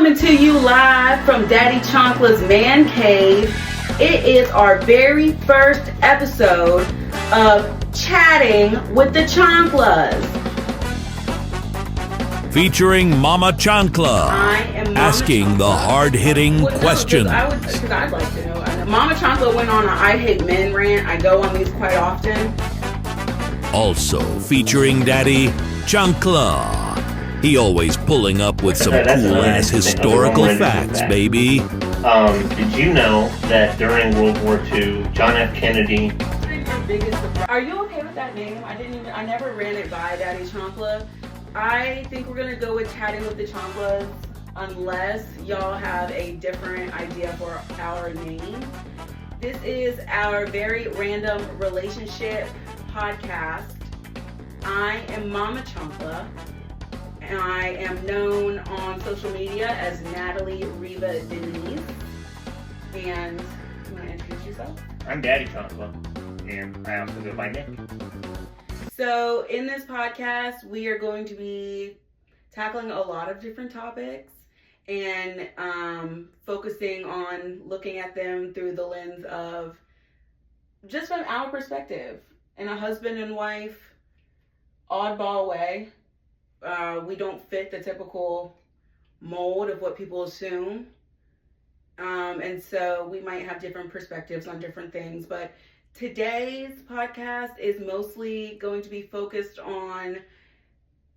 Coming to you live from Daddy Chancla's man cave. It is our very first episode of Chatting with the Chanclas. Featuring Mama Chancla, asking the hard-hitting questions. I'd like to know. Mama Chancla went on an I Hate Men rant. I go on these quite often. Also featuring Daddy Chancla. He always pulling up with some cool-ass historical facts, baby. Did you know that during World War II, John F. Kennedy... Are you okay with that name? I never ran it by Daddy Chancla. I think we're gonna go with Chatting with the Chanclas unless y'all have a different idea for our name. This is our very random relationship podcast. I am Mama Chancla. I am known on social media as Natalie Reva Denise. And you want to introduce yourself? I'm Daddy Chancla, and I also go by Nick. So in this podcast, we are going to be tackling a lot of different topics and focusing on looking at them through the lens of just from our perspective in a husband and wife oddball way. We don't fit the typical mold of what people assume. And so we might have different perspectives on different things. But today's podcast is mostly going to be focused on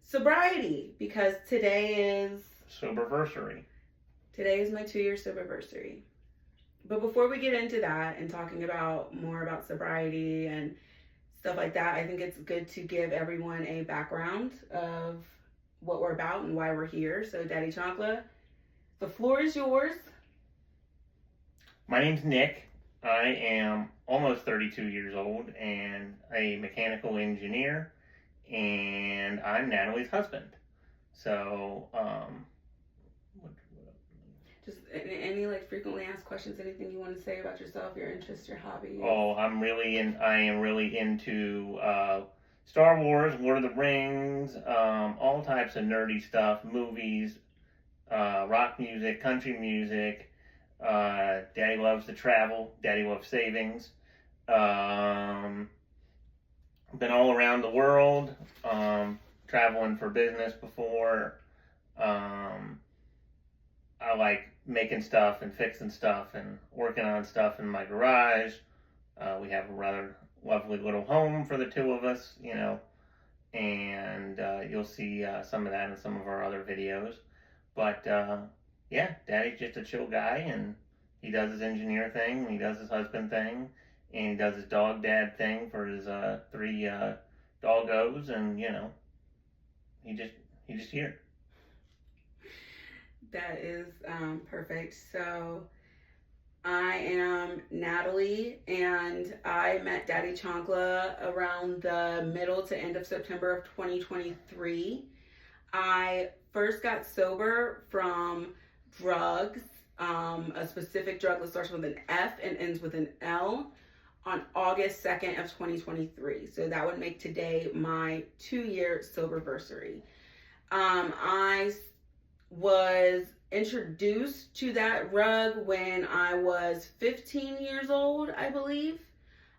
sobriety because today is... Soberversary. Today is my 2-year soberversary. But before we get into that and talking about more about sobriety and stuff like that, I think it's good to give everyone a background of what we're about and why we're here. So Daddy Chancla, the floor is yours. My name's Nick. I am almost 32 years old and a mechanical engineer, and I'm Natalie's husband. So, Just any frequently asked questions, anything you want to say about yourself, your interests, your hobbies? Oh, I am really into Star Wars, Lord of the Rings, all types of nerdy stuff, movies, rock music, country music. Daddy loves to travel. Daddy loves savings. Been all around the world, traveling for business before. I like making stuff and fixing stuff and working on stuff in my garage. We have a rather lovely little home for the two of us, and you'll see some of that in some of our other videos. But yeah, Daddy's just a chill guy, and he does his engineer thing, and he does his husband thing, and he does his dog dad thing for his 3 doggos, and he just here. That is perfect. So I am Natalie, and I met Daddy Chancla around the middle to end of September of 2023. I first got sober from drugs, a specific drug that starts with an F and ends with an L, on August 2nd of 2023. So that would make today my 2-year soberversary. I was introduced to that drug when I was 15 years old, I believe.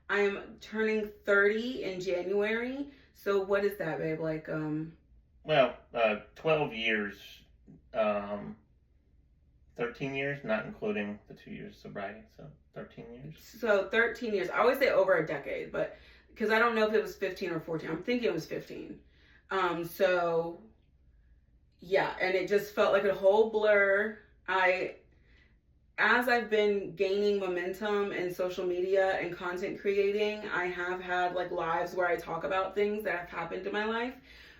I am turning 30 in January. So what is that, babe? 12 years, 13 years, not including the 2 years of sobriety, so 13 years. So 13 years. I always say over a decade, but because I don't know if it was 15 or 14. I'm thinking it was 15. So yeah, and it just felt like a whole blur. As I've been gaining momentum in social media and content creating, I have had lives where I talk about things that have happened in my life.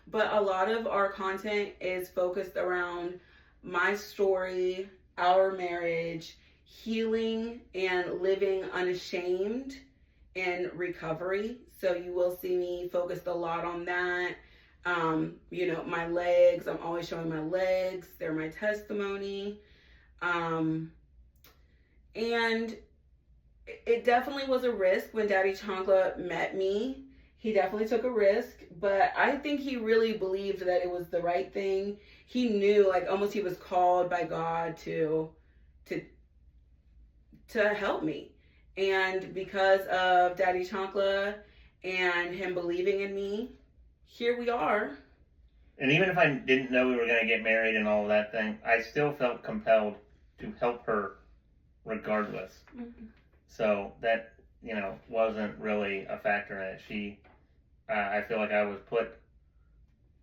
But a lot of our content is focused around my story, our marriage, healing, and living unashamed in recovery. So you will see me focused a lot on that. My legs, I'm always showing my legs. They're my testimony. And it definitely was a risk when Daddy Chancla met me. He definitely took a risk, but I think he really believed that it was the right thing. he knew, like, almost he was called by God to help me. And because of Daddy Chancla and him believing in me, here we are. And even if I didn't know we were going to get married and all of that thing, I still felt compelled to help her regardless. Mm-hmm. So that, wasn't really a factor in it. I feel like I was put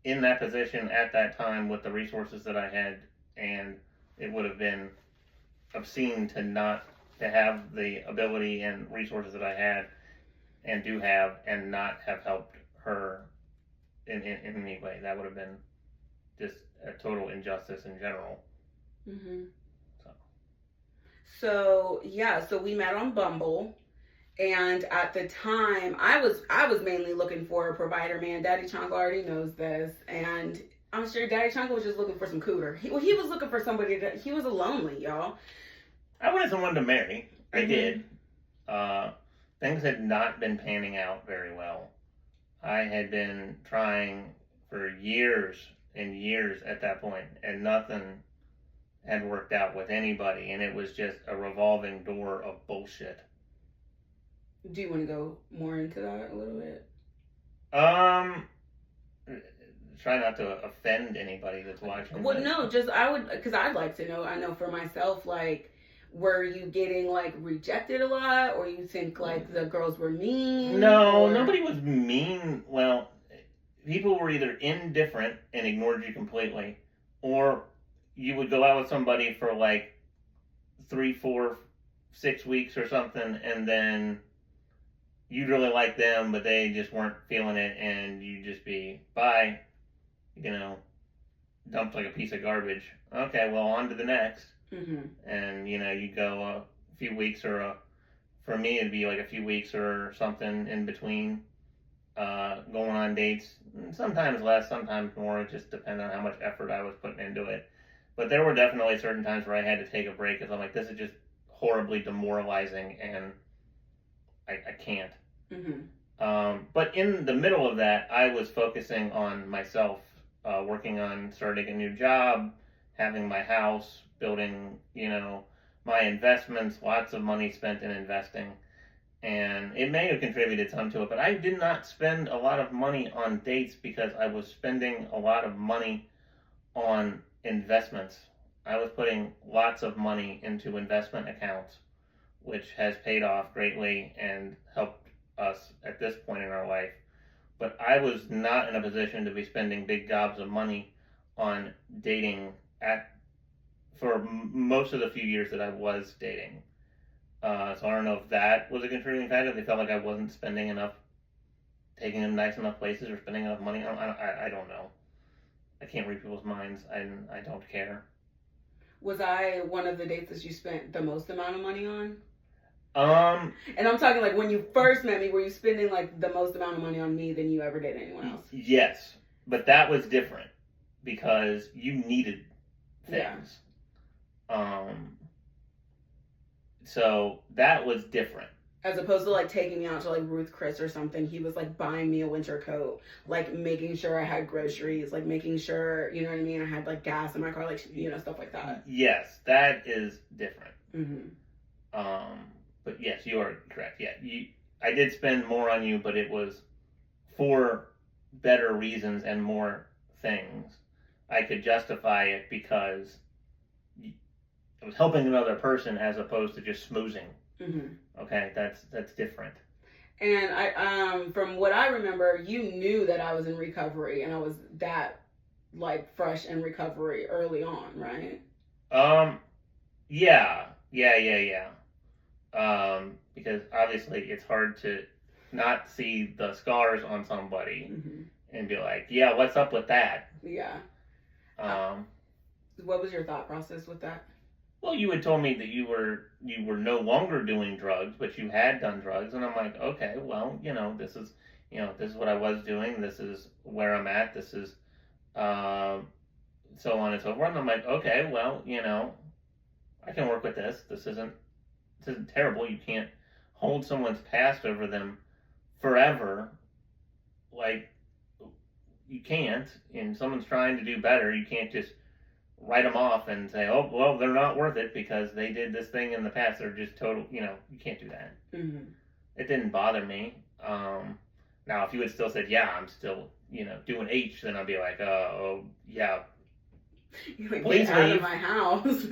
in that position at that time with the resources that I had, and it would have been obscene to have the ability and resources that I had and do have and not have helped her in any way. That would have been just a total injustice in general. Mm-hmm. So we met on Bumble, and at the time I was mainly looking for a provider man. Daddy Chancla already knows this, and I'm sure Daddy Chancla was just looking for some cooter. He was looking for somebody he was lonely, y'all. I wanted someone to marry. I did. Things had not been panning out very well. I had been trying for years and years at that point, and nothing had worked out with anybody, and it was just a revolving door of bullshit. Do you want to go more into that a little bit? Try not to offend anybody that's watching. Well, no, because I'd like to know. I know for myself, like, were you getting, like, rejected a lot, or you think, like, the girls were mean? No, nobody was mean. Well, people were either indifferent and ignored you completely, or you would go out with somebody for, like, 3, 4, 6 weeks or something, and then you'd really like them, but they just weren't feeling it, and you'd just be, bye, dumped like a piece of garbage. Okay, well, on to the next. Mm-hmm. And, you go a few weeks for me, it'd be like a few weeks or something in between going on dates. Sometimes less, sometimes more. It just depended on how much effort I was putting into it. But there were definitely certain times where I had to take a break because I'm like, this is just horribly demoralizing, and I can't. Mm-hmm. But in the middle of that, I was focusing on myself, working on starting a new job, having my house, building, my investments, lots of money spent in investing. And it may have contributed some to it, but I did not spend a lot of money on dates because I was spending a lot of money on investments. I was putting lots of money into investment accounts, which has paid off greatly and helped us at this point in our life. But I was not in a position to be spending big gobs of money on dating for most of the few years that I was dating. So I don't know if that was a contributing factor. They felt like I wasn't spending enough, taking them nice enough places, or spending enough money. I don't know. I can't read people's minds, and I don't care. Was I one of the dates that you spent the most amount of money on? And I'm talking like when you first met me, were you spending like the most amount of money on me than you ever did anyone else? Yes, but that was different because you needed things. Yeah. So that was different. As opposed to like taking me out to like Ruth Chris or something, he was like buying me a winter coat, like making sure I had groceries, like making sure, you know what I mean, I had like gas in my car, like, stuff like that. Yes, that is different. Mm-hmm. But yes, you are correct. Yeah, I did spend more on you, but it was for better reasons and more things. I could justify it because it was helping another person as opposed to just smoozing. Mm-hmm. Okay, that's different. And I, from what I remember, you knew that I was in recovery, and I was that like fresh in recovery early on, right? Yeah. Because obviously it's hard to not see the scars on somebody mm-hmm. and be like, yeah, what's up with that? Yeah. What was your thought process with that? Well, you had told me that you were no longer doing drugs, but you had done drugs, and I'm like, okay, well, this is what I was doing. This is where I'm at. This is, so on and so forth. And I'm like, okay, well, I can work with this. This isn't terrible. You can't hold someone's past over them forever. Like, you can't, and someone's trying to do better, you can't just write them off and say, oh, well, they're not worth it because they did this thing in the past. They're just total, you can't do that. Mm-hmm. It didn't bother me. Now, if you had still said, yeah, I'm still, doing H, then I'd be like, oh, yeah. You're like, Please get out leave. of my house.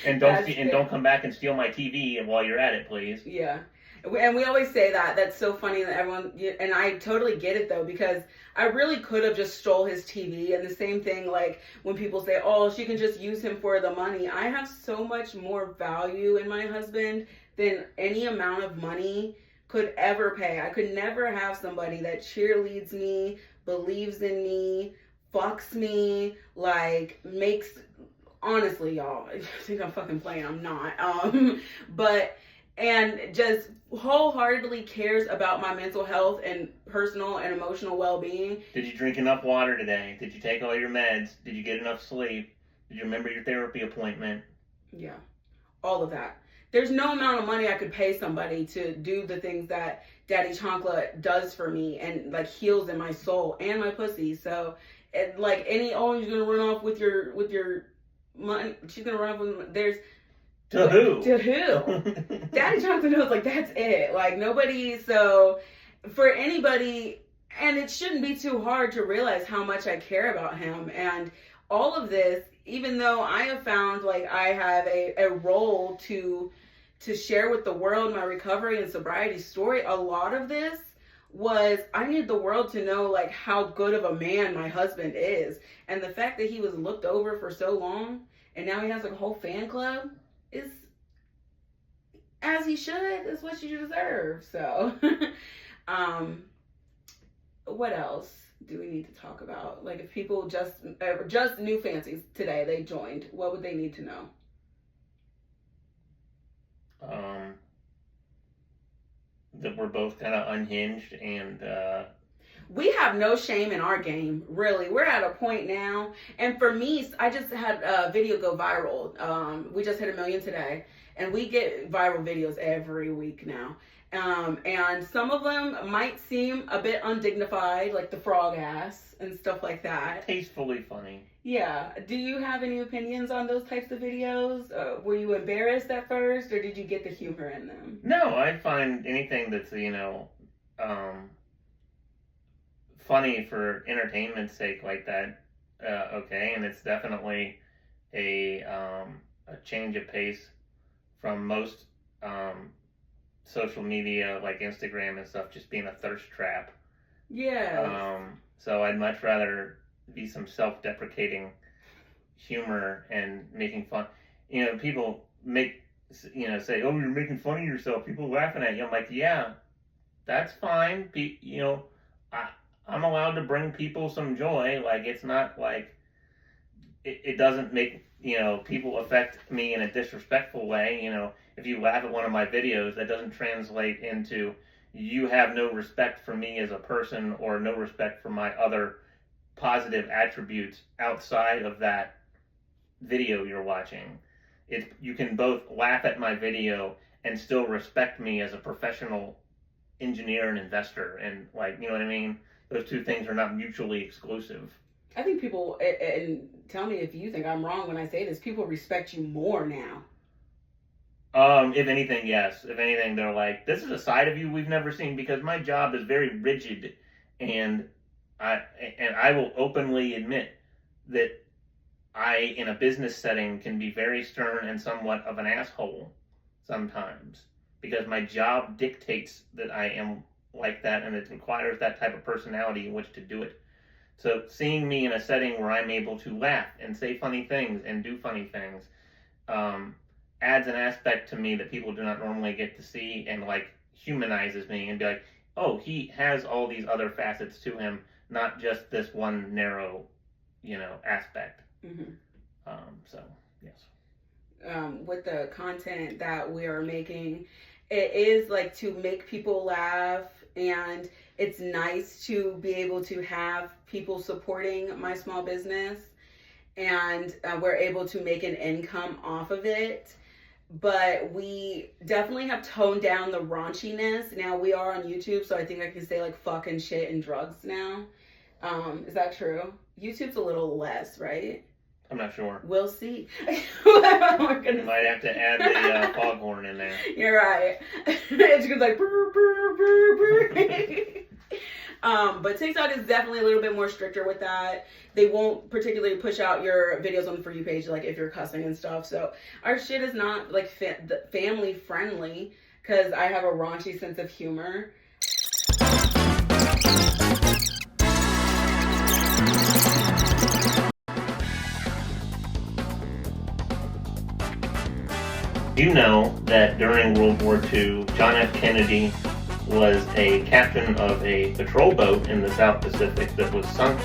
And don't come back and steal my TV while you're at it, please. Yeah. And we always say that. That's so funny that everyone, and I totally get it though, because I really could have just stole his TV. And the same thing, like when people say, oh, she can just use him for the money. I have so much more value in my husband than any amount of money could ever pay. I could never have somebody that cheerleads me, believes in me, fucks me, like makes, honestly, y'all, I think I'm fucking playing. I'm not. And just wholeheartedly cares about my mental health and personal and emotional well-being. Did you drink enough water today? Did you take all your meds? Did you get enough sleep? Did you remember your therapy appointment? Yeah, all of that. There's no amount of money I could pay somebody to do the things that Daddy Chancla does for me and like heals in my soul and my pussy. So, like you're gonna run off with your money. She's gonna run off with. There's. To who? To who? Daddy Chancla knows, like, that's it. Like, nobody, so, for anybody, and it shouldn't be too hard to realize how much I care about him. And all of this, even though I have found, like, I have a role to share with the world my recovery and sobriety story, a lot of this was, I needed the world to know, like, how good of a man my husband is. And the fact that he was looked over for so long, and now he has, like, a whole fan club, is, as he should, is what you deserve. So, what else do we need to talk about? Like, if people just new fancies today, they joined, what would they need to know? That we're both kind of unhinged and we have no shame in our game, really. We're at a point now, and for me, I just had a video go viral. We just hit 1 million today, and we get viral videos every week now. And some of them might seem a bit undignified, like the frog ass and stuff like that. Tastefully funny. Yeah. Do you have any opinions on those types of videos? Were you embarrassed at first, or did you get the humor in them? No, I find anything that's, funny for entertainment's sake like that, okay, and it's definitely a change of pace from most social media like Instagram and stuff just being a thirst trap. Yeah. So I'd much rather be some self-deprecating humor and making fun. People make say, "Oh, you're making fun of yourself." People laughing at you. I'm like, yeah, that's fine. I'm allowed to bring people some joy. Like, it's not like it doesn't make, people affect me in a disrespectful way. If you laugh at one of my videos, that doesn't translate into you have no respect for me as a person or no respect for my other positive attributes outside of that video you're watching. You can both laugh at my video and still respect me as a professional engineer and investor. And, like, you know what I mean? Those two things are not mutually exclusive. I think people, and tell me if you think I'm wrong when I say this, people respect you more now. If anything, yes. If anything, they're like, this is a side of you we've never seen, because my job is very rigid, and I will openly admit that I, in a business setting, can be very stern and somewhat of an asshole sometimes, because my job dictates that I am like that, and it requires that type of personality in which to do it. So seeing me in a setting where I'm able to laugh and say funny things and do funny things adds an aspect to me that people do not normally get to see, and like humanizes me and be like, oh, he has all these other facets to him, not just this one narrow, aspect. Mm-hmm. So yes. With the content that we are making, it is like to make people laugh, and it's nice to be able to have people supporting my small business, and we're able to make an income off of it. But we definitely have toned down the raunchiness. Now we are on YouTube, so I think I can say like fucking shit and drugs now. Is that true? YouTube's a little less, right? I'm not sure. We'll see. You might have to add the foghorn in there. You're right. It goes like brr, brr, brr, brr. But TikTok is definitely a little bit more stricter with that. They won't particularly push out your videos on the For You page, like if you're cussing and stuff. So our shit is not like family friendly because I have a raunchy sense of humor. Do you know that during World War II, John F. Kennedy was a captain of a patrol boat in the South Pacific that was sunk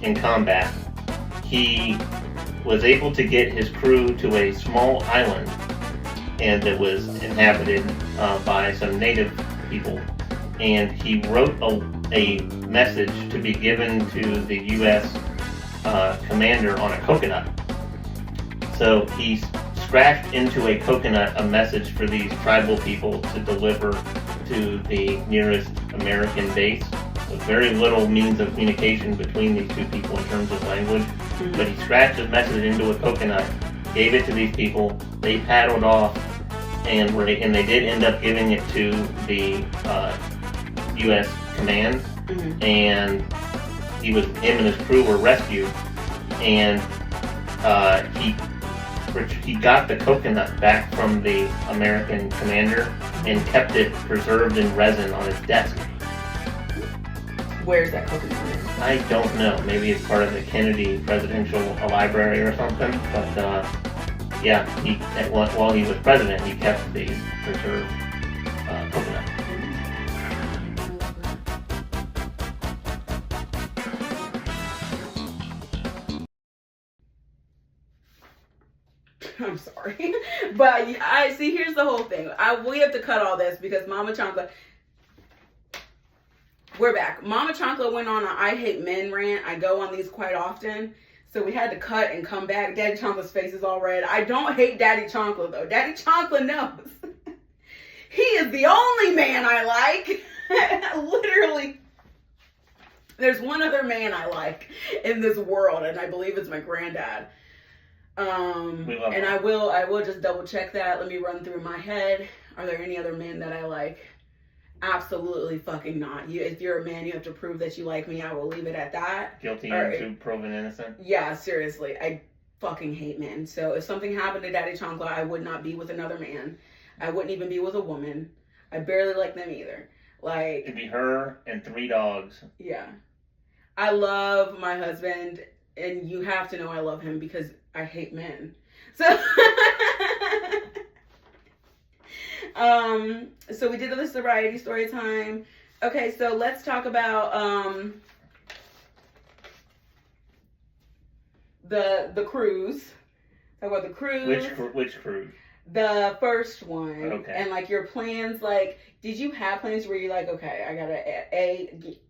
in combat? He was able to get his crew to a small island, and it was inhabited by some native people. And he wrote a message to be given to the U.S. Commander on a coconut. So he scratched into a coconut a message for these tribal people to deliver to the nearest American base. With very little means of communication between these two people in terms of language. Mm-hmm. But he scratched his message into a coconut, gave it to these people, they paddled off, and they did end up giving it to the U.S. command. Mm-hmm. And him and his crew were rescued, and he got the coconut back from the American commander and kept it preserved in resin on his desk. Where's that coconut? I don't know. Maybe it's part of the Kennedy Presidential Library or something. But yeah, while he was president, he kept the preserved coconut. I'm sorry, but I see. Here's the whole thing. We have to cut all this because Mama Chancla. We're back. Mama Chancla went on an I hate men rant. I go on these quite often, so we had to cut and come back. Daddy Chancla's face is all red. I don't hate Daddy Chancla though. Daddy Chancla knows he is the only man I like. Literally, there's one other man I like in this world, and I believe it's my granddad. And I will just double check that. Let me run through my head. Are there any other men that I like? Absolutely fucking not. If you're a man, you have to prove that you like me. I will leave it at that. Guilty until proven innocent. Yeah, seriously. I fucking hate men. So if something happened to Daddy Chancla, I would not be with another man. I wouldn't even be with a woman. I barely like them either. Like, it'd be her and 3 dogs. Yeah. I love my husband, and you have to know I love him because I hate men. So we did the sobriety story time. Okay, so let's talk about the cruise. Talk about the cruise. Which cruise? The first one. Okay. And like your plans, like, did you have plans where you're like, okay,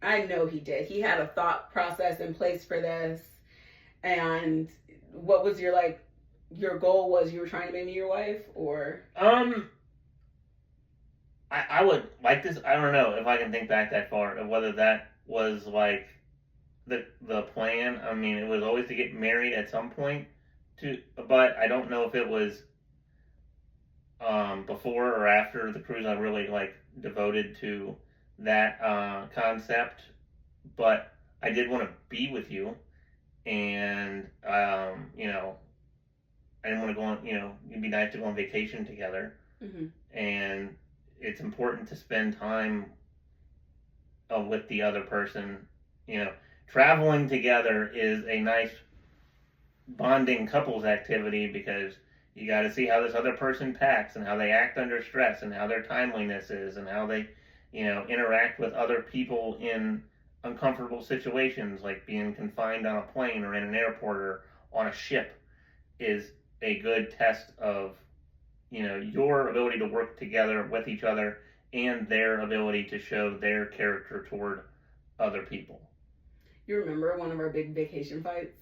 I know he did. He had a thought process in place for this. And what was your goal was you were trying to make me your wife, or? I would like this. I don't know if I can think back that far of whether that was like the plan. I mean, it was always to get married at some point, but I don't know if it was before or after the cruise. I really devoted to that concept, but I did want to be with you, and I didn't want to go on. It'd be nice to go on vacation together, mm-hmm. And it's important to spend time with the other person. Traveling together is a nice bonding couples activity because you got to see how this other person packs and how they act under stress and how their timeliness is and how they, interact with other people in uncomfortable situations like being confined on a plane or in an airport or on a ship is a good test of your ability to work together with each other and their ability to show their character toward other people. You remember one of our big vacation fights?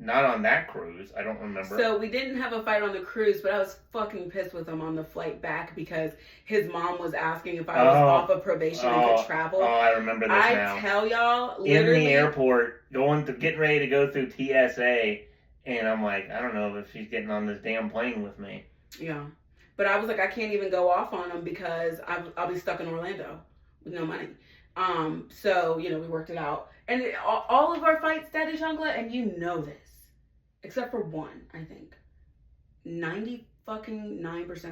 Not on that cruise. I don't remember. So we didn't have a fight on the cruise, but I was fucking pissed with him on the flight back because his mom was asking if I was off of probation and could travel. Oh, I remember this now. I tell y'all, literally, in the airport, getting ready to go through TSA, and I'm like, I don't know if she's getting on this damn plane with me. Yeah. But I was like, I can't even go off on him because I'll be stuck in Orlando with no money. So, we worked it out. And all of our fights, Daddy Chancla, and you know this, except for one, I think, 90%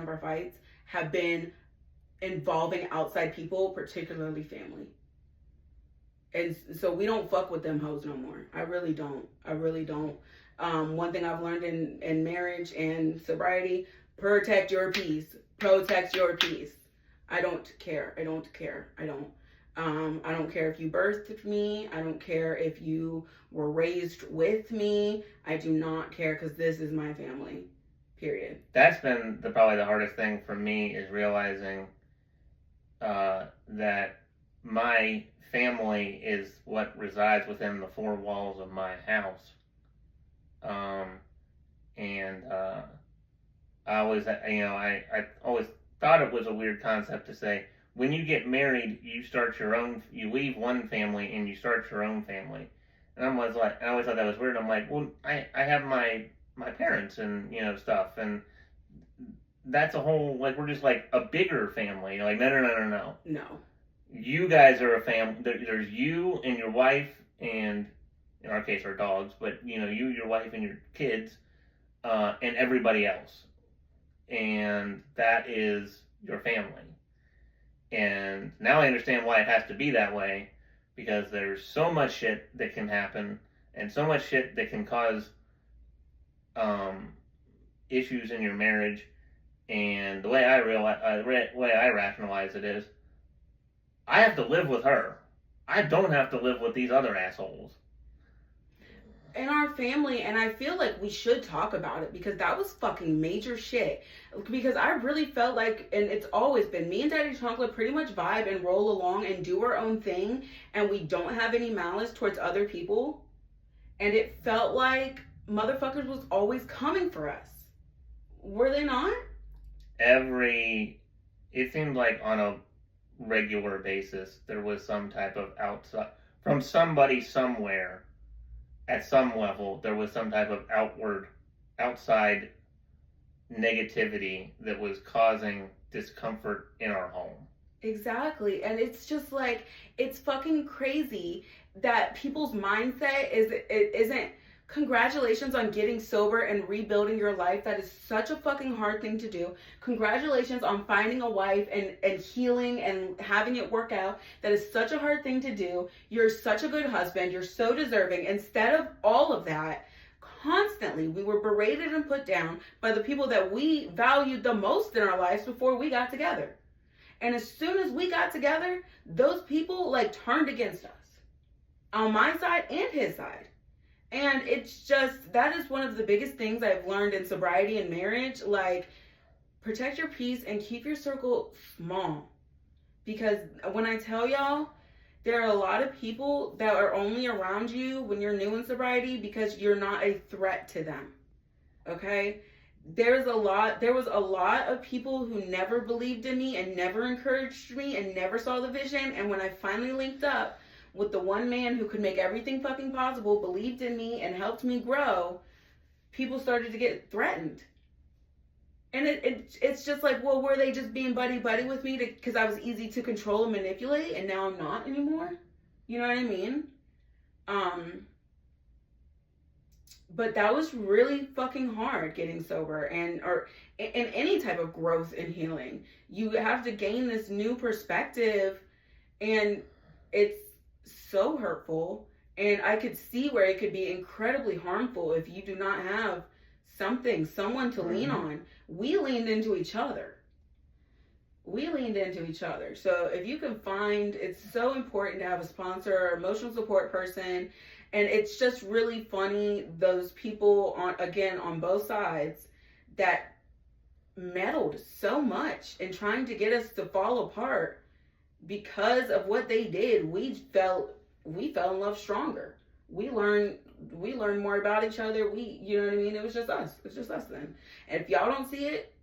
of our fights have been involving outside people, particularly family. And so we don't fuck with them hoes no more. I really don't. One thing I've learned in marriage and sobriety, protect your peace. Protect your peace. I don't care. I don't care if you birthed me. I don't care if you were raised with me. I do not care because this is my family. Period. That's been probably the hardest thing for me is realizing that my family is what resides within the four walls of my house. I always, I always thought it was a weird concept to say, when you get married, you leave one family and you start your own family. And I always thought that was weird. I'm like, well, I have my parents and, stuff. And that's a whole, we're just a bigger family. No. No. You guys are a family. There's you and your wife and, in our case, our dogs, but, you, your wife and your kids, and everybody else. And that is your family. And now I understand why it has to be that way, because there's so much shit that can happen and so much shit that can cause issues in your marriage. And the way I rationalize it is, I have to live with her. I don't have to live with these other assholes. In our family, and I feel like we should talk about it because that was fucking major shit. Because I really felt like, and it's always been, me and Daddy Chancla pretty much vibe and roll along and do our own thing, and we don't have any malice towards other people. And it felt like motherfuckers was always coming for us. Were they not? It seemed like on a regular basis there was some type of outside, from somebody somewhere, at some level, there was some type of outside negativity that was causing discomfort in our home. Exactly. And it's just it's fucking crazy that people's mindset isn't congratulations on getting sober and rebuilding your life. That is such a fucking hard thing to do. Congratulations on finding a wife and healing and having it work out. That is such a hard thing to do. You're such a good husband. You're so deserving. Instead of all of that, constantly we were berated and put down by the people that we valued the most in our lives before we got together. And as soon as we got together, those people turned against us. On my side and his side. And it's just, that is one of the biggest things I've learned in sobriety and marriage. Protect your peace and keep your circle small. Because when I tell y'all, there are a lot of people that are only around you when you're new in sobriety because you're not a threat to them. Okay? There was a lot of people who never believed in me and never encouraged me and never saw the vision. And when I finally linked up with the one man who could make everything fucking possible, believed in me and helped me grow, people started to get threatened. And it's just well, were they just being buddy with me because I was easy to control and manipulate and now I'm not anymore? You know what I mean? But that was really fucking hard getting sober or in any type of growth and healing. You have to gain this new perspective, and it's so hurtful, and I could see where it could be incredibly harmful if you do not have someone to lean on. We leaned into each other. So if you can find, it's so important to have a sponsor or emotional support person. And it's just really funny, those people on both sides that meddled so much in trying to get us to fall apart. Because of what they did, we fell in love stronger. we learn more about each other. You know what I mean? It was just us. It's just us then. And if y'all don't see it,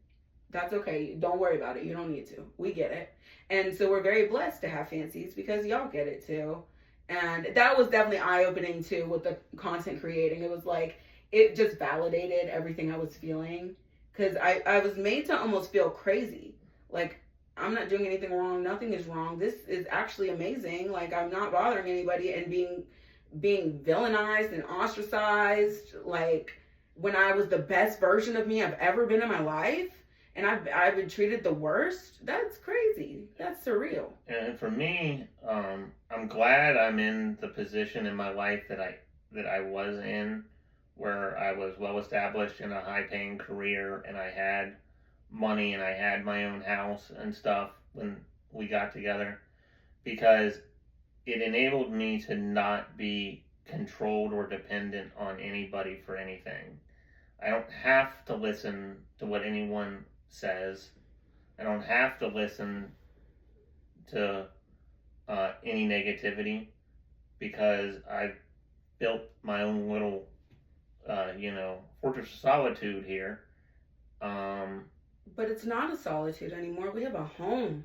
that's okay. Don't worry about it. You don't need to. We get it. And so we're very blessed to have fancies because y'all get it too. And that was definitely eye-opening too with the content creating. It was like, it just validated everything I was feeling. Because I was made to almost feel crazy. Like, I'm not doing anything wrong. Nothing is wrong. This is actually amazing. Like, I'm not bothering anybody and being villainized and ostracized. Like, when I was the best version of me I've ever been in my life. And I've been treated the worst. That's crazy. That's surreal. And for me, I'm glad I'm in the position in my life that I was in, where I was well established in a high paying career, and I had money, and I had my own house and stuff when we got together, because it enabled me to not be controlled or dependent on anybody for anything. I don't have to listen to what anyone says. I don't have to listen to any negativity, because I've built my own little, fortress of solitude here. But it's not a solitude anymore. We have a home.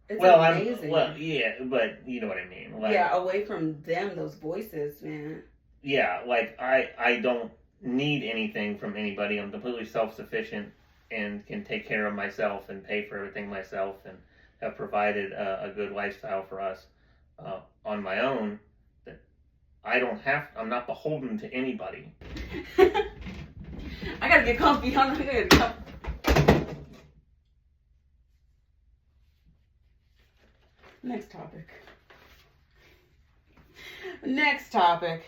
It's Well, amazing. yeah, but you know what I mean. Like, yeah, away from them, those voices, man. Yeah, like I don't need anything from anybody. I'm completely self-sufficient and can take care of myself and pay for everything myself, and have provided a good lifestyle for us on my own. That I'm not beholden to anybody. I gotta get comfy. I gotta get comfy. Next topic.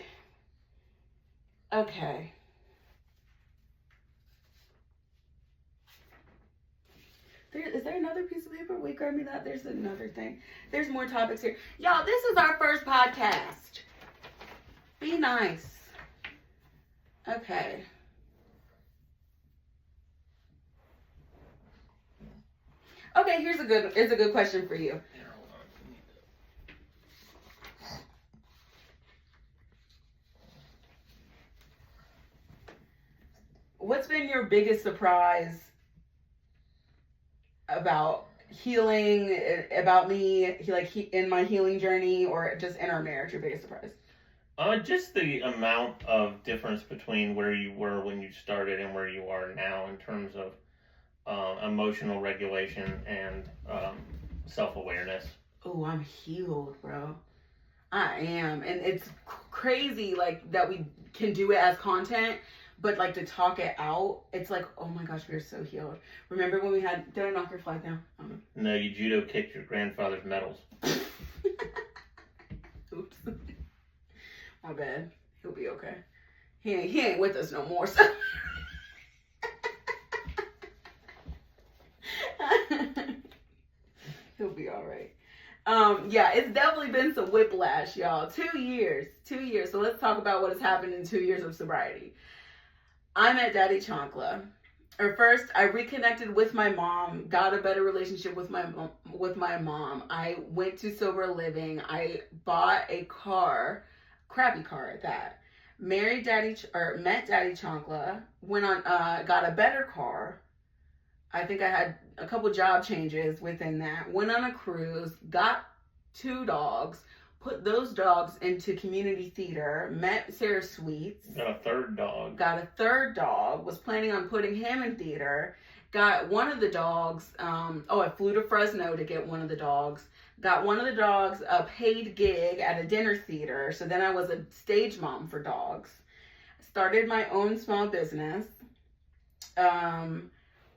Okay. Is there another piece of paper? Wait, grab me that. There's another thing. There's more topics here. Y'all, this is our first podcast. Be nice. Okay. Okay, here's a good question for you. What's been your biggest surprise about healing, about me, in my healing journey, or just in our marriage? Your biggest surprise? Just the amount of difference between where you were when you started and where you are now in terms of emotional regulation and self-awareness. Oh, I'm healed, bro. I am. And it's crazy, like, that we can do it as content, but, like, to talk it out, it's like, oh my gosh, we're so healed. Remember when we had, did I knock your flag down? I don't know. No, you judo kicked your grandfather's medals. Oops. My bad. He'll be okay. He ain't with us no more, so. He'll be all right. Yeah, it's definitely been some whiplash, y'all. 2 years. So let's talk about what has happened in 2 years of sobriety. I met Daddy Chancla. Or first, I reconnected with my mom, got a better relationship with my mom. I went to sober living. I bought a car, crappy car at that. Met Daddy Chancla. Went on, got a better car. I think I had a couple job changes within that. Went on a cruise, got 2 dogs, put those dogs into community theater, met Sarah Sweets. Got a third dog. Was planning on putting him in theater. Got one of the dogs, I flew to Fresno to get one of the dogs. Got one of the dogs a paid gig at a dinner theater. So then I was a stage mom for dogs. Started my own small business.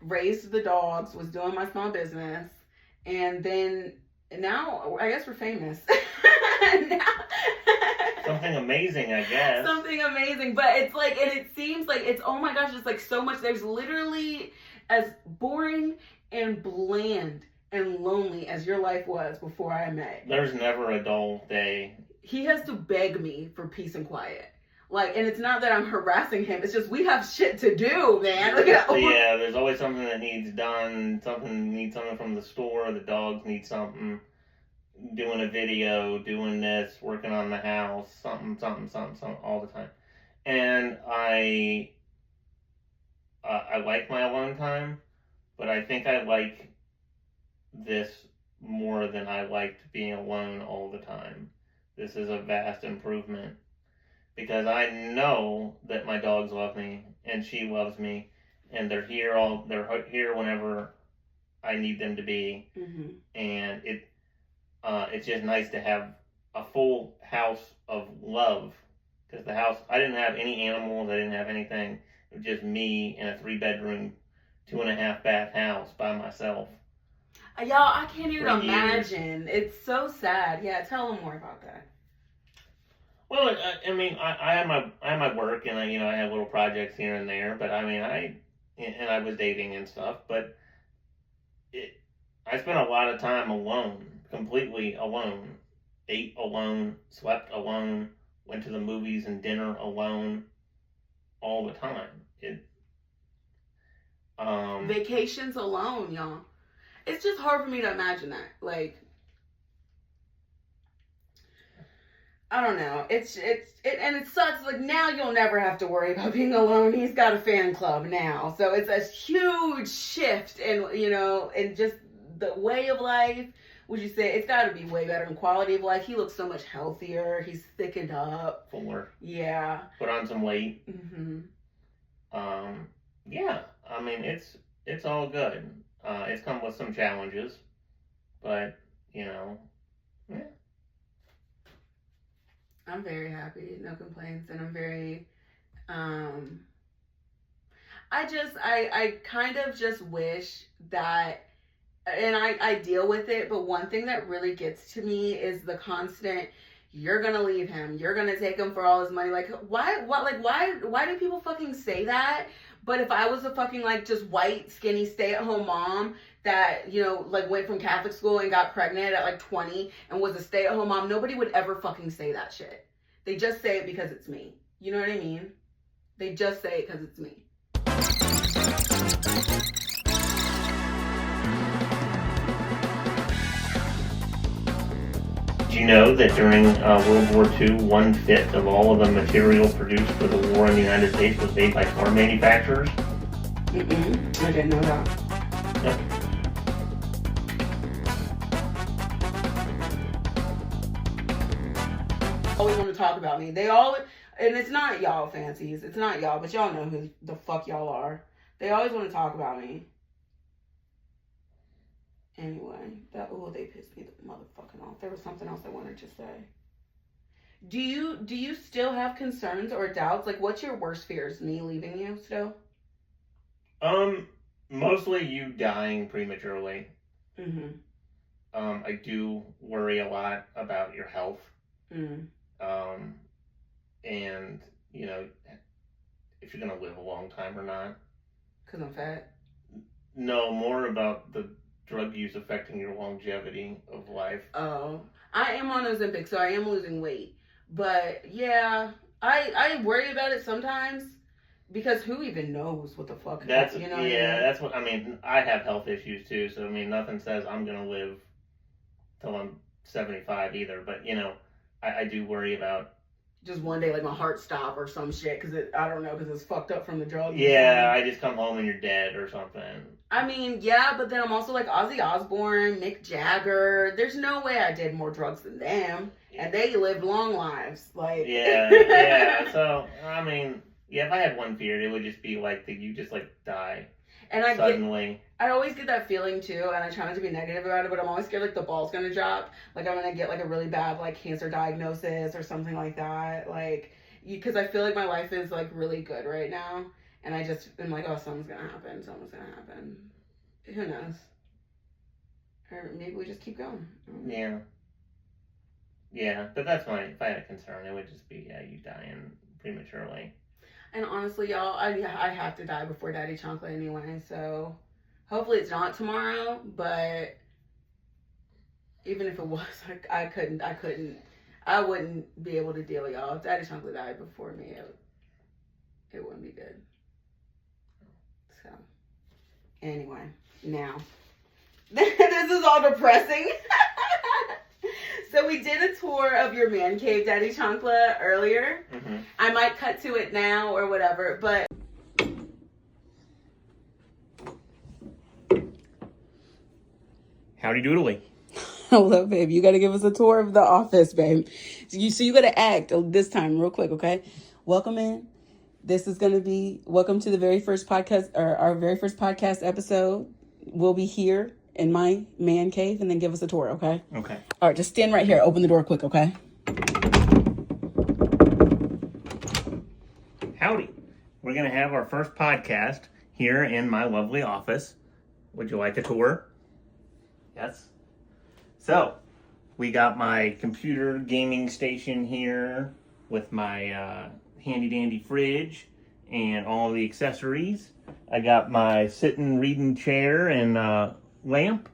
Raised the dogs, was doing my small business, and then now I guess we're famous. Something amazing, I guess. Something amazing, but it's like, and it seems like it's, oh my gosh, it's like so much. There's literally as boring and bland and lonely as your life was before I met. There's never a dull day. He has to beg me for peace and quiet. Like, and it's not that I'm harassing him. It's just we have shit to do, man. Yeah, there's always something that needs done. Something from the store. The dogs need something. doing a video, doing this, working on the house, something all the time. And I like my alone time, but I think I like this more than I liked being alone all the time. This is a vast improvement because I know that my dogs love me and she loves me, and they're here whenever I need them to be, and it's just nice to have a full house of love, because the house, I didn't have any animals, I didn't have anything. It was just me in a 3-bedroom, 2.5 bath house by myself. Y'all, I can't even imagine. It's so sad. Yeah, tell them more about that. Well, I mean, I have my work, and I have little projects here and there, but I mean, I was dating and stuff, but I spent a lot of time alone, completely alone. Ate alone, slept alone, went to the movies and dinner alone, all the time. Vacations alone, y'all. It's just hard for me to imagine that. Like, I don't know. And it sucks. Like, now you'll never have to worry about being alone. He's got a fan club now, so it's a huge shift in in just the way of life. Would you say it's got to be way better in quality of life? He looks so much healthier. He's thickened up. Fuller. Yeah. Put on some weight. Mm-hmm. Yeah. I mean, it's all good. It's come with some challenges, but yeah. I'm very happy, no complaints, and I'm very, I kind of just wish that, and I deal with it, but one thing that really gets to me is the constant, you're gonna leave him, you're gonna take him for all his money. Like, why do people fucking say that? But if I was a fucking, like, just white, skinny, stay-at-home mom that, like, went from Catholic school and got pregnant at, like, 20 and was a stay-at-home mom, nobody would ever fucking say that shit. They just say it because it's me. You know what I mean? They just say it because it's me. Did you know that during World War II, 1/5 of all of the material produced for the war in the United States was made by car manufacturers? I didn't know that. Yep. Always want to talk about me. They always, and it's not y'all fancies. It's not y'all, but y'all know who the fuck y'all are. They always want to talk about me. Anyway, they pissed me the motherfucking off. There was something else I wanted to say. Do you still have concerns or doubts? Like, what's your worst fears? Me leaving you still? Mostly you dying prematurely. I do worry a lot about your health. And if you're gonna live a long time or not. 'Cause I'm fat? No, more about the drug use affecting your longevity of life. Oh, I am on Ozempic, so I am losing weight. But yeah, I worry about it sometimes because who even knows what the fuck? That's that's what I mean. I have health issues too, so I mean nothing says I'm gonna live till I'm 75 either. But I do worry about just one day like my heart stop or some shit because I don't know, because it's fucked up from the drugs. Yeah, I just come home and you're dead or something. I mean, yeah, but then I'm also like Ozzy Osbourne, Mick Jagger. There's no way I did more drugs than them, and they lived long lives. Like yeah. So I mean, yeah, if I had one fear, it would just be like that you just like die. And suddenly. I always get that feeling too, and I try not to be negative about it, but I'm always scared like the ball's gonna drop. Like I'm gonna get like a really bad like cancer diagnosis or something like that. Like, because I feel like my life is like really good right now, and I just am like, oh, something's gonna happen. Who knows? Or maybe we just keep going. Yeah. Yeah, but that's if I had a concern, it would just be you dying prematurely. And honestly, y'all, I have to die before Daddy Chancla anyway, so hopefully it's not tomorrow, but even if it was, I wouldn't be able to deal, y'all. If Daddy Chancla died before me, it wouldn't be good. So, anyway, now, this is all depressing. So we did a tour of your man cave, Daddy Chancla, earlier. Mm-hmm. I might cut to it now or whatever, but... Howdy doodly. Hello, babe. You got to give us a tour of the office, babe. So you got to act this time real quick, okay? Welcome in. This is going to be... Welcome to the very first podcast, or our very first podcast episode. We'll be here in my man cave, and then give us a tour, okay? Okay. All right, just stand right here. Open the door quick, okay? Howdy. We're going to have our first podcast here in my lovely office. Would you like a tour? Yes. So, we got my computer gaming station here with my handy dandy fridge and all the accessories. I got my sitting reading chair and lamp.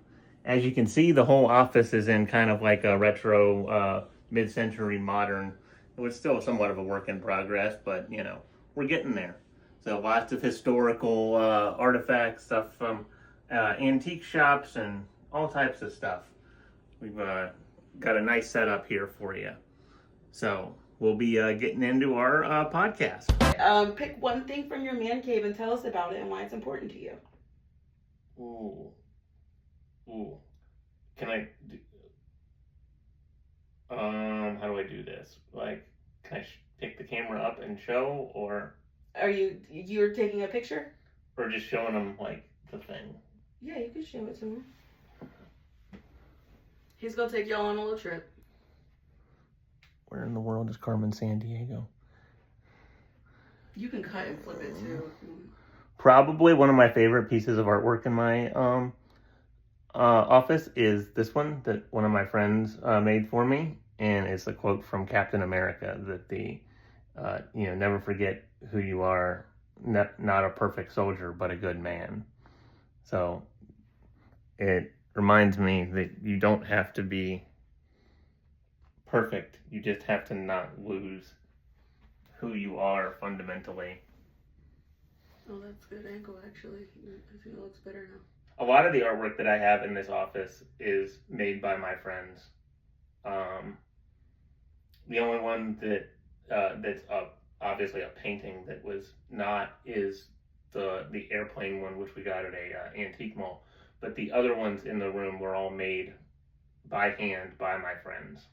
As you can see, the whole office is in kind of like a retro mid-century modern. It was still somewhat of a work in progress, but you know, we're getting there. So lots of historical artifacts, stuff from antique shops and all types of stuff. We've got a nice setup here for you. So we'll be getting into our podcast. Pick one thing from your man cave and tell us about it and why it's important to you. Ooh. Can I how do I do this? Like, can I pick the camera up and show, or Are you're taking a picture? Or just showing them like the thing? Yeah, you can show it to him. He's gonna take y'all on a little trip. Where in the world is Carmen Sandiego? You can cut and flip it too. Probably one of my favorite pieces of artwork in my office is this one that one of my friends made for me, and it's a quote from Captain America that never forget who you are, not a perfect soldier, but a good man. So it reminds me that you don't have to be perfect. You just have to not lose who you are fundamentally. Oh, that's a good angle, actually. I think it looks better now. A lot of the artwork that I have in this office is made by my friends. The only one that's obviously a painting that was not is the airplane one, which we got at a antique mall. But the other ones in the room were all made by hand by my friends.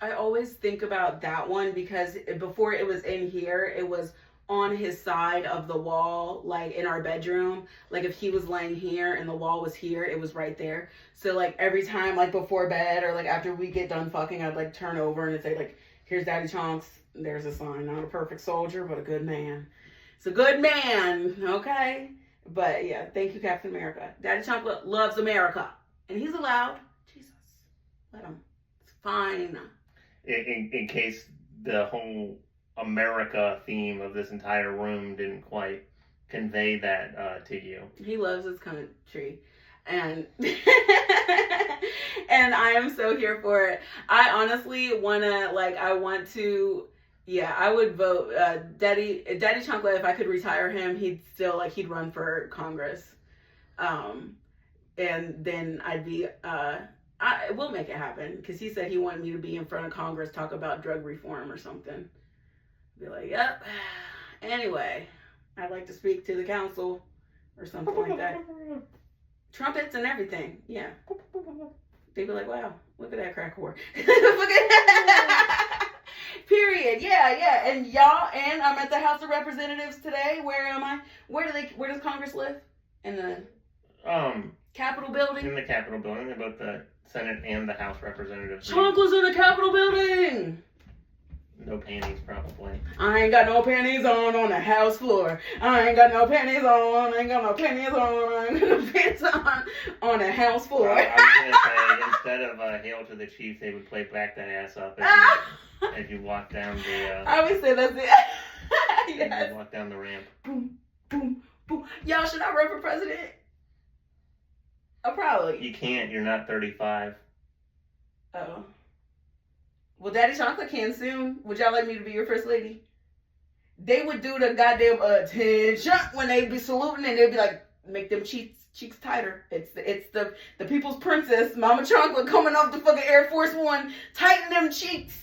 I always think about that one because before it was in here, it was on his side of the wall, like in our bedroom. Like if he was laying here and the wall was here, it was right there. So like every time, like before bed or like after we get done fucking, I'd like turn over and it'd say like, here's Daddy Chunks. There's a sign, not a perfect soldier, but a good man. It's a good man, okay? But yeah, thank you, Captain America. Daddy Chancla loves America. And he's allowed. Jesus, let him. It's fine. In case the whole America theme of this entire room didn't quite convey that to you. He loves his country. And and I am so here for it. I honestly I would vote Daddy Chancla. If I could retire him, he'd run for Congress. And then I'd be we'll make it happen, because he said he wanted me to be in front of Congress, talk about drug reform or something. Be like, yep. Anyway, I'd like to speak to the council or something like that. Trumpets and everything, yeah. They'd be like, wow, look at that crack whore. Period. Yeah. And I'm at the House of Representatives today. Where am I? Where does Congress live? In the Capitol building? In the Capitol building, about the Senate and the House Representatives. Chancla's in the Capitol building. No panties, probably. I ain't got no panties on the House floor. I ain't got no panties on. I ain't got no panties on the House floor. I was going to say, instead of Hail to the Chief, they would play Back That Ass Up as you walk down the... I always say that's it. Yes. As you walk down the ramp. Boom, boom, boom. Y'all, should I run for president? Probably. You can't. You're not 35. Oh. Well, Daddy Chancla can soon. Would y'all like me to be your first lady? They would do the goddamn attention when they be saluting, and they'd be like, make them cheeks tighter. It's the people's princess, Mama Chancla, coming off the fucking Air Force One. Tighten them cheeks.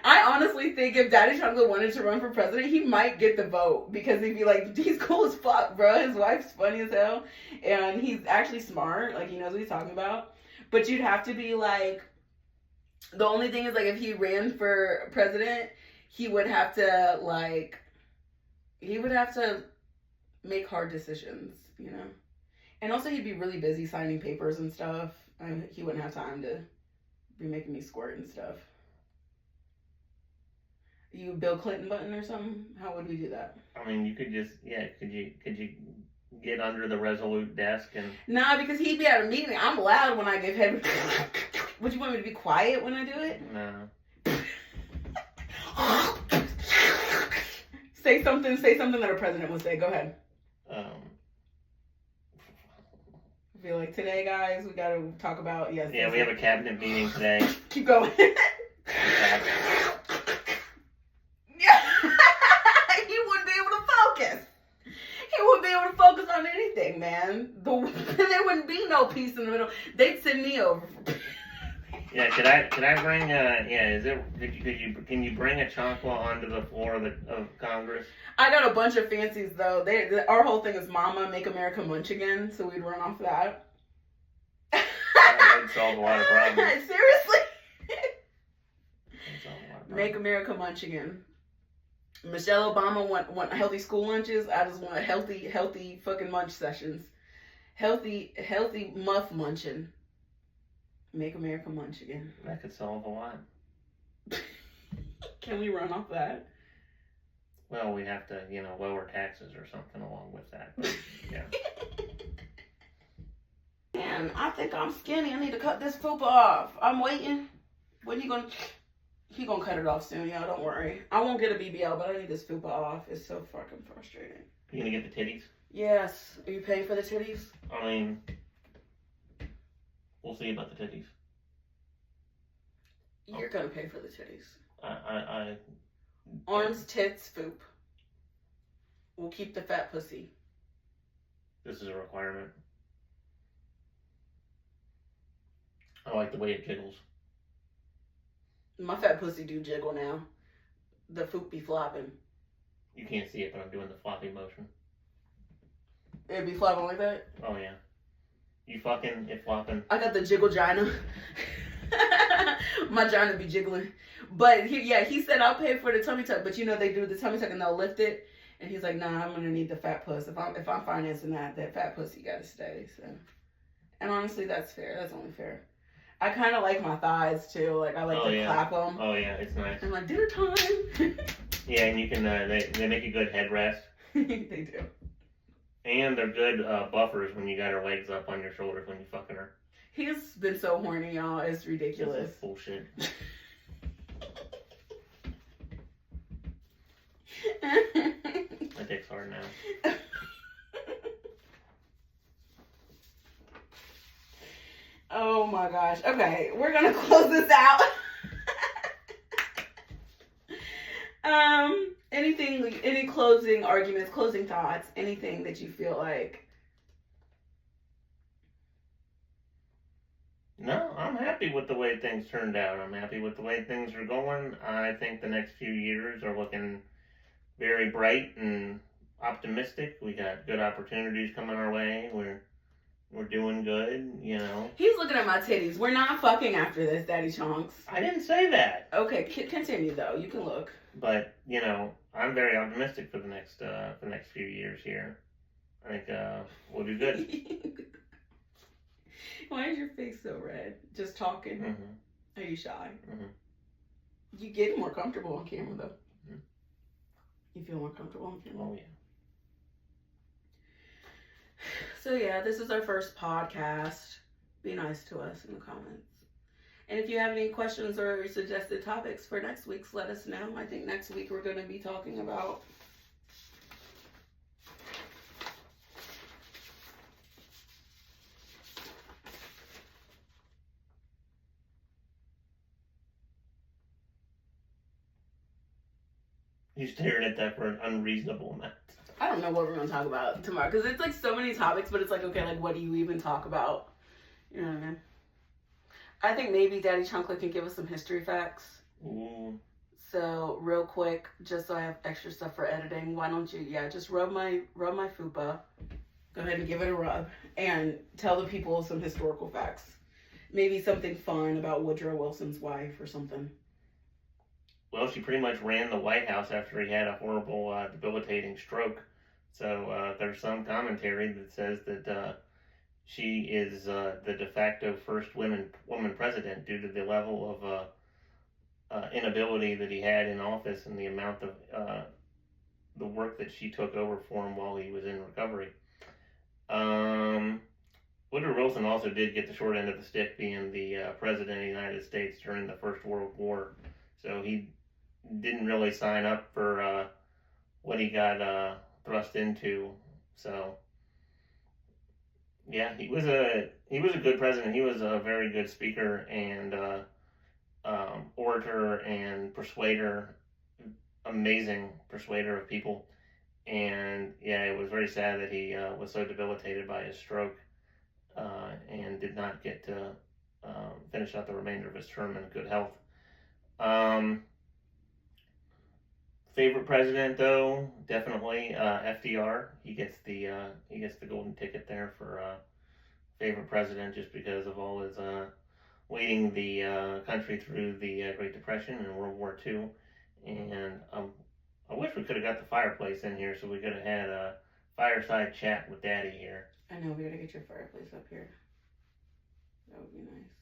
I honestly think if Daddy Chancla wanted to run for president, he might get the vote because he'd be like, he's cool as fuck, bro. His wife's funny as hell, and he's actually smart. Like, he knows what he's talking about. But you'd have to be like, the only thing is, like, if he ran for president, he would have to make hard decisions, you know? And also, he'd be really busy signing papers and stuff. And he wouldn't have time to be making me squirt and stuff. You Bill Clinton button or something? How would we do that? I mean, you could just, could you get under the Resolute desk and... Nah, because he'd be at a meeting. I'm loud when I give head. Would you want me to be quiet when I do it? No. Say something that a president would say. Go ahead. I feel like today, guys, we gotta talk about, yes. Yeah, we have a cabinet meeting today. Keep going. Yeah. He wouldn't be able to focus. He wouldn't be able to focus on anything, man. There wouldn't be no peace in the middle. They'd send me over. Yeah, could I bring can you bring a Chancla onto the floor of Congress? I got a bunch of fancies though. Our whole thing is Mama, Make America Munch Again, so we'd run off that. That would solve a lot of problems. Seriously? Make America Munch Again. Michelle Obama want healthy school lunches. I just want healthy fucking munch sessions. Healthy muff munching. Make America Munch Again. That could solve a lot. Can we run off that? Well, we have to, lower taxes or something along with that. But, yeah. Man, I think I'm skinny. I need to cut this fupa off. I'm waiting. When you gonna... He gonna cut it off soon, y'all. Don't worry. I won't get a BBL, but I need this fupa off. It's so fucking frustrating. You gonna get the titties? Yes. Are you paying for the titties? I mean, we'll see about the titties. You're gonna pay for the titties. I Arms, tits, foop. We'll keep the fat pussy. This is a requirement. I like the way it jiggles. My fat pussy do jiggle now. The foop be flopping. You can't see it, but I'm doing the floppy motion. It be flopping like that? Oh, yeah. You fucking, it flopping. I got the jiggle gina. My gina be jiggling. But he said I'll pay for the tummy tuck. But they do the tummy tuck and they'll lift it. And he's like, nah, I'm gonna need the fat puss. If I'm financing that fat pussy gotta stay. So, and honestly, that's fair. That's only fair. I kind of like my thighs too. Like I like to clap them. Oh yeah, it's nice. I'm like, dinner time. Yeah, and you can they make a good headrest. They do. And they're good buffers when you got her legs up on your shoulders when you fucking her. He's been so horny, y'all. It's ridiculous. This is bullshit. My dick's hard now. Oh my gosh. Okay, we're gonna close this out. Any closing arguments, closing thoughts, anything that you feel like? No, I'm happy with the way things turned out. I'm happy with the way things are going. I think the next few years are looking very bright and optimistic. We got good opportunities coming our way. We're doing good, He's looking at my titties. We're not fucking after this, Daddy Chunks. I didn't say that. Okay, continue though. You can look. But I'm very optimistic for the next few years here. I think we'll do good. Why is your face so red? Just talking. Mm-hmm. Are you shy? Mm-hmm. You get more comfortable on camera though. Mm-hmm. You feel more comfortable on camera. Oh yeah. So yeah, this is our first podcast. Be nice to us in the comments. And if you have any questions or suggested topics for next week's, let us know. I think next week we're going to be talking about You stared at that for an unreasonable amount. I don't don't know what we're gonna talk about tomorrow because it's like so many topics, but it's like, okay, like what do you even talk about? You know what I mean? I think maybe Daddy Chancla can give us some history facts. Ooh. So real quick, just so I have extra stuff for editing, why don't you, just rub my fupa. Go ahead and give it a rub and tell the people some historical facts. Maybe something fun about Woodrow Wilson's wife or something. Well, she pretty much ran the White House after he had a horrible, debilitating stroke. So there's some commentary that says that she is the de facto first woman president due to the level of inability that he had in office and the amount of the work that she took over for him while he was in recovery. Woodrow Wilson also did get the short end of the stick being the president of the United States during the First World War. So he didn't really sign up for what he got thrust into. So yeah, he was a good president. He was a very good speaker and orator and persuader, amazing persuader of people. And yeah, it was very sad that he was so debilitated by his stroke and did not get to finish out the remainder of his term in good health. Favorite president though, definitely FDR. He gets the golden ticket there for favorite president just because of all his leading the country through the Great Depression and World War II. And I wish we could have got the fireplace in here so we could have had a fireside chat with Daddy here. I know, we gotta get your fireplace up here. That would be nice.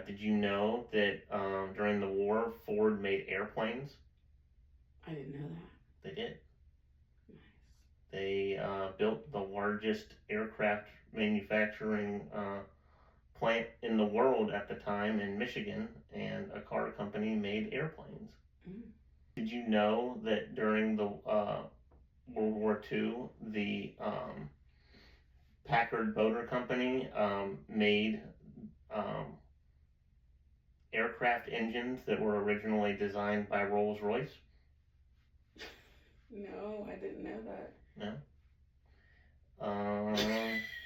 Did you know that during the war, Ford made airplanes? I didn't know that. They did. Nice. They built the largest aircraft manufacturing plant in the world at the time in Michigan, and a car company made airplanes. Mm. Did you know that during the World War II, the Packard Motor Company made aircraft engines that were originally designed by Rolls-Royce? No, I didn't know that. No?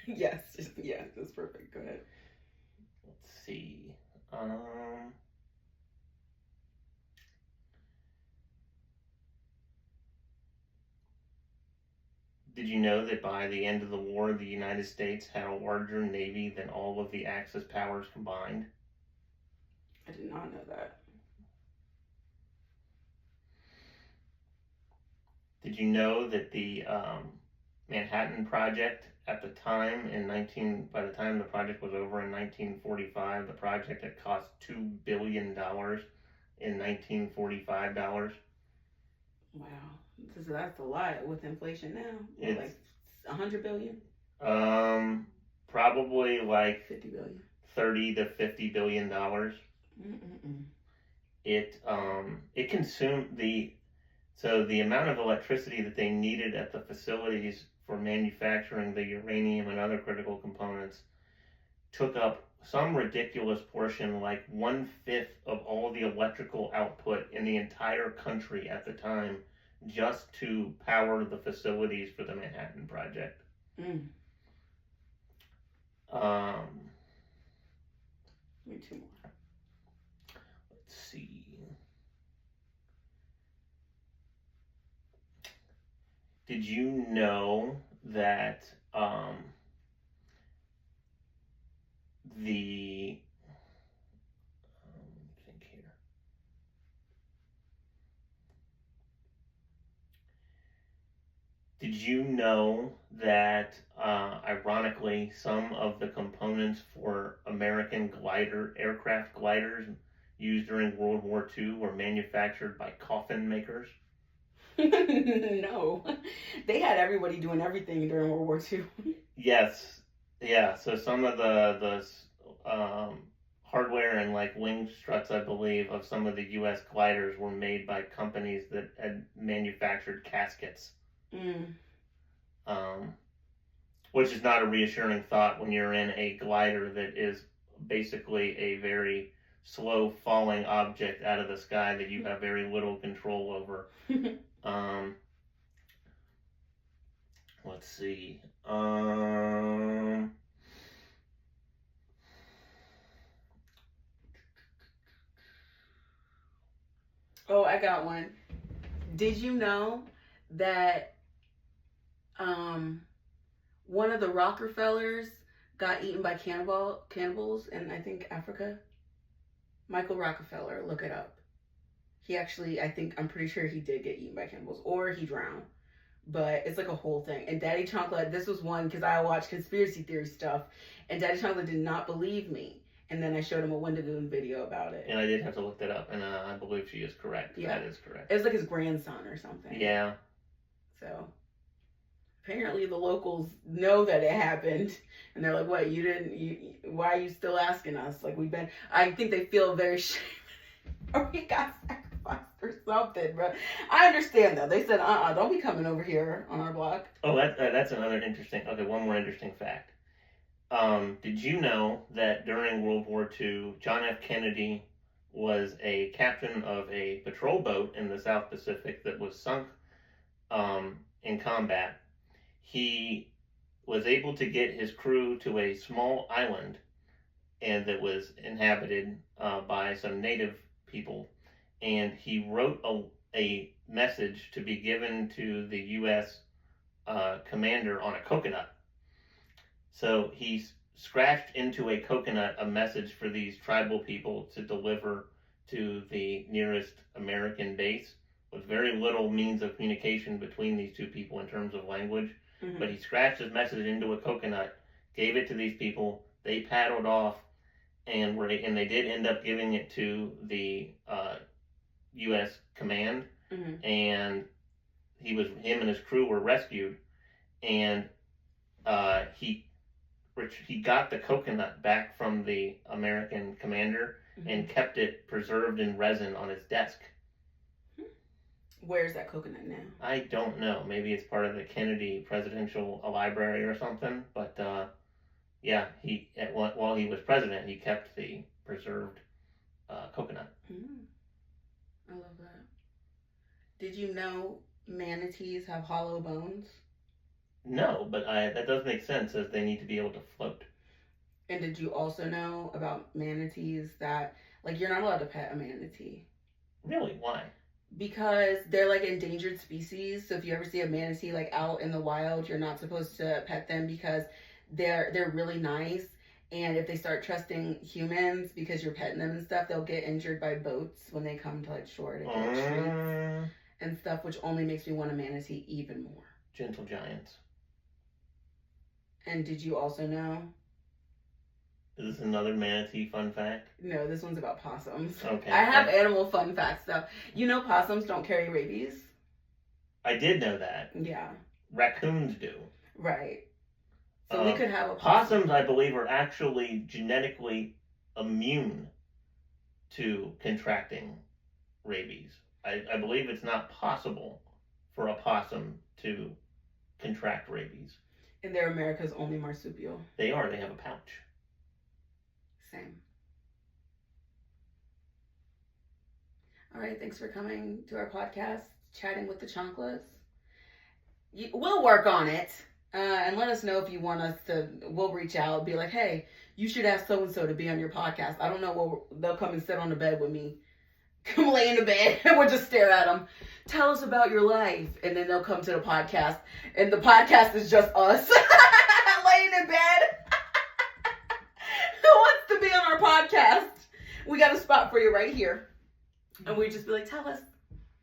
Yes, that's perfect. Go ahead. Let's see. Did you know that by the end of the war, the United States had a larger navy than all of the Axis powers combined? I did not know that. Did you know that the Manhattan Project at the time by the time the project was over in 1945, the project had cost $2 billion in 1945 dollars? Wow. That's a lot with inflation now. It's like 100 billion? Probably like 50 billion. 30 to 50 billion dollars. It consumed the amount of electricity that they needed at the facilities for manufacturing the uranium and other critical components took up some ridiculous portion, like 1/5 of all the electrical output in the entire country at the time, just to power the facilities for the Manhattan Project. Me too. Let's see. Did you know that Did you know that, ironically, some of the components for American aircraft gliders used during World War II were manufactured by coffin makers? No. They had everybody doing everything during World War II. Yes. Yeah, so some of the hardware and like wing struts, I believe, of some of the U.S. gliders were made by companies that had manufactured caskets. Which is not a reassuring thought when you're in a glider that is basically a very slow falling object out of the sky that you have very little control over. Let's see. Oh, I got one. Did you know that one of the Rockefellers got eaten by cannibals in, I think, Africa? Michael Rockefeller, look it up. He actually, I'm pretty sure he did get eaten by cannibals, or he drowned. But it's like a whole thing. And Daddy Chancla, this was one, because I watched conspiracy theory stuff, and Daddy Chancla did not believe me. And then I showed him a Wendigoon video about it. And I did have to look that up, and I believe she is correct. Yeah. That is correct. It was like his grandson or something. Yeah. So, apparently the locals know that it happened. And they're like, what, why are you still asking us? Like, I think they feel very shame. Or we got sacrificed or something, bro. I understand, though. They said, don't be coming over here on our block. Oh, that's another one more interesting fact. Did you know that during World War II, John F. Kennedy was a captain of a patrol boat in the South Pacific that was sunk in combat? He was able to get his crew to a small island and that was inhabited by some native people, and he wrote a message to be given to the U.S. Commander on a coconut. So he scratched into a coconut a message for these tribal people to deliver to the nearest American base, with very little means of communication between these two people in terms of language. Mm-hmm. But he scratched his message into a coconut, gave it to these people. They paddled off, and they did end up giving it to the U.S. command. Mm-hmm. And him and his crew were rescued, and he got the coconut back from the American commander. Mm-hmm. And kept it preserved in resin on his desk. Where's that coconut now? I don't know. Maybe it's part of the Kennedy Presidential Library or something. But while he was president, he kept the preserved coconut. I love that. Did you know manatees have hollow bones? No, but that does make sense, as they need to be able to float. And did you also know about manatees that, like, you're not allowed to pet a manatee? Really? Why? Because they're, like, endangered species. So if you ever see a manatee, like, out in the wild, you're not supposed to pet them because they're really nice. And if they start trusting humans because you're petting them and stuff, they'll get injured by boats when they come to, like, shore to get treats and stuff, which only makes me want a manatee even more. Gentle giants. And did you also know? Is this another manatee fun fact? No, this one's about possums. Okay. I have animal fun fact stuff. You know possums don't carry rabies? I did know that. Yeah. Raccoons do. Right. So we could have a possum. Possums, I believe, are actually genetically immune to contracting rabies. I believe it's not possible for a possum to contract rabies. And they're America's only marsupial. They are. They have a pouch. Same. All right, thanks for coming to our podcast, Chatting with the Chanclas. We'll work on it, and let us know if you want us to. We'll reach out, be like, hey, you should ask so-and-so to be on your podcast. I don't know, they'll come and sit on the bed with me. Come lay in the bed, and we'll just stare at them. Tell us about your life, and then they'll come to the podcast, and the podcast is just us laying in bed. Who wants to be on our podcast? We got a spot for you right here. And we just be like, tell us.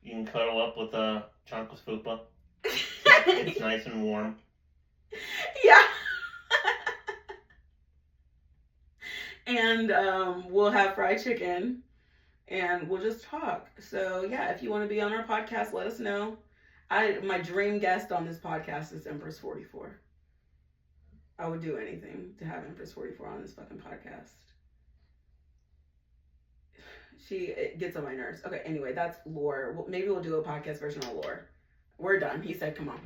You can cuddle up with a Chanclas fupa. It's nice and warm. Yeah. And we'll have fried chicken. And we'll just talk. So, yeah, if you want to be on our podcast, let us know. My dream guest on this podcast is Empress 44. I would do anything to have Empress 44 on this fucking podcast. It gets on my nerves. Okay, anyway, that's Lore. Maybe we'll do a podcast version of Lore. We're done. He said, come on.